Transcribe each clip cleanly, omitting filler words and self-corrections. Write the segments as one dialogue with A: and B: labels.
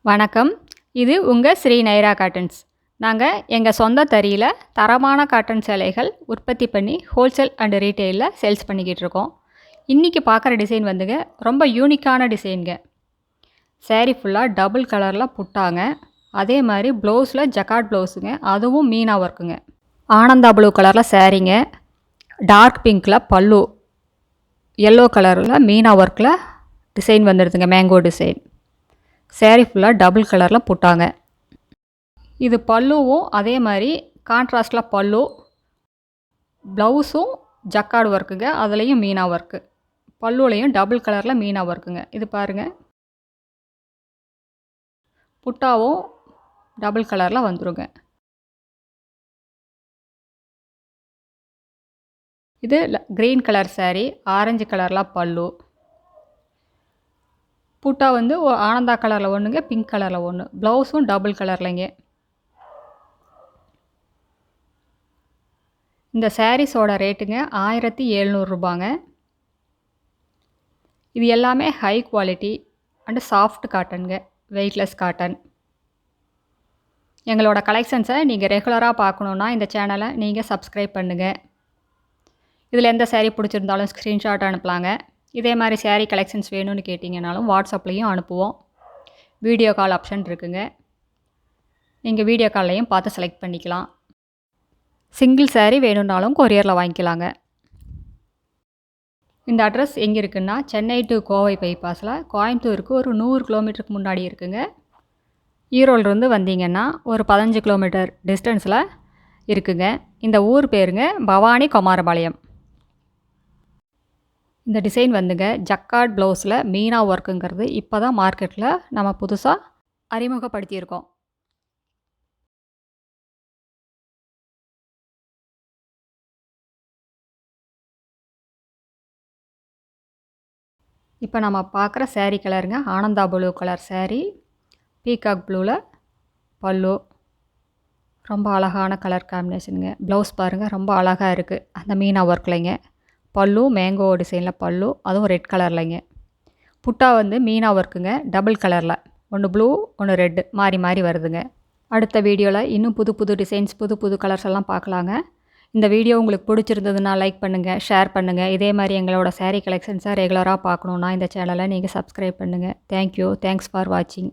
A: வணக்கம். இது உங்கள் ஸ்ரீ நைரா காட்டன்ஸ். நாங்கள் எங்கள் சொந்த தறியில் தரமான காட்டன் சேலைகள் உற்பத்தி பண்ணி ஹோல்சேல் அண்ட் ரீட்டெயிலில் சேல்ஸ் பண்ணிக்கிட்டு இருக்கோம். இன்றைக்கி பார்க்குற டிசைன் வந்துங்க ரொம்ப யூனிக்கான டிசைனுங்க. சேரீ ஃபுல்லாக டபுள் கலரில் புட்டாங்க. அதே மாதிரி ப்ளவுஸில் ஜக்கார்ட் ப்ளவுஸுங்க, அதுவும் மீனா ஒர்க்குங்க. ஆனந்தா ப்ளூ கலரில் சேரீங்க, டார்க் பிங்க்கில் பல்லு, எல்லோ கலரில் மீனா ஒர்க்கில் டிசைன் வந்துடுதுங்க, மேங்கோ டிசைன். சேரீ ஃபுல்லாக டபுள் கலரில் புட்டாங்க. இது பல்லுவும் அதே மாதிரி கான்ட்ராஸ்டில் பல்லு, ப்ளவுஸும் ஜக்கார்டு ஒர்க்குங்க, அதுலேயும் மீனா ஒர்க்கு, பல்லுலையும் டபுள் கலரில் மீனா ஒர்க்குங்க. இது பாருங்கள், புட்டாவும் டபுள் கலரில் வந்துருங்க. இது க்ரீன் கலர் சேரீ, ஆரஞ்சு கலரில் பல்லு, புட்டா வந்து ஆனந்தா கலரில் ஒன்றுங்க, பிங்க் கலரில் ஒன்று, ப்ளவுஸும் டபுள் கலர்லைங்க. இந்த சாரீஸோட ரேட்டுங்க 1700 ரூபாங்க. இது எல்லாமே ஹை குவாலிட்டி அண்டு சாஃப்ட் காட்டனுங்க, வெயிட்லெஸ் காட்டன். எங்களோட கலெக்ஷன்ஸை நீங்கள் ரெகுலராக பார்க்கணுன்னா இந்த சேனலை நீங்கள் சப்ஸ்கிரைப் பண்ணுங்கள். இதில் எந்த சேரீ பிடிச்சிருந்தாலும் ஸ்க்ரீன்ஷாட் அனுப்பலாங்க. இதே மாதிரி சேரீ கலெக்ஷன்ஸ் வேணும்னு கேட்டிங்கனாலும் வாட்ஸ்அப்லேயும் அனுப்புவோம். வீடியோ கால் ஆப்ஷன் இருக்குங்க, நீங்கள் வீடியோ கால்லையும் பார்த்து செலக்ட் பண்ணிக்கலாம். சிங்கிள் சேரீ வேணும்னாலும் கொரியரில் வாங்கிக்கலாங்க. இந்த அட்ரஸ் எங்கே இருக்குன்னா, சென்னை டு கோவை பைபாஸில் கோயம்புத்தூருக்கு ஒரு 100 கிலோமீட்டருக்கு முன்னாடி இருக்குங்க. ஈரோடுலேருந்து வந்தீங்கன்னா ஒரு 15 கிலோமீட்டர் டிஸ்டன்ஸில் இருக்குங்க. இந்த ஊர் பேருங்க பவானி குமாரபாளையம். இந்த டிசைன் வந்துங்க ஜக்கார்ட் ப்ளவுஸில் மீனா ஒர்க்குங்கிறது இப்போ தான் மார்க்கெட்டில் நம்ம புதுசாக அறிமுகப்படுத்தியிருக்கோம். இப்போ நம்ம பார்க்குற சேரீ கலருங்க Ananda blue colour sari, peacock ப்ளூவில் பல்லு, ரொம்ப அழகான கலர் காம்பினேஷனுங்க. ப்ளவுஸ் பாருங்கள், ரொம்ப அழகாக இருக்குது அந்த மீனா ஒர்க்லைங்க. பல்லு மேங்கோ டிசைனில் பல்லு, அதுவும் ரெட் கலர்லைங்க. புட்டா வந்து மீனா ஒர்க்குங்க, டபுள் கலரில், ஒன்று ப்ளூ ஒன்று ரெட்டு மாறி மாறி வருதுங்க. அடுத்த வீடியோவில் இன்னும் புது புது டிசைன்ஸ், புது புது கலர்ஸ் எல்லாம் பார்க்கலாங்க. இந்த வீடியோ உங்களுக்கு பிடிச்சிருந்ததுன்னா லைக் பண்ணுங்கள், ஷேர் பண்ணுங்கள். இதே மாதிரி எங்களோட சேரீ கலெக்ஷன்ஸை ரெகுலராக பார்க்கணுன்னா இந்த சேனலை நீங்கள் சப்ஸ்கிரைப் பண்ணுங்கள். தேங்க்யூ, தேங்க்ஸ் ஃபார் வாட்சிங்.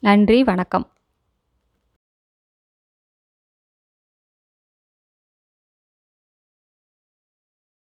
A: நன்றி, வணக்கம்.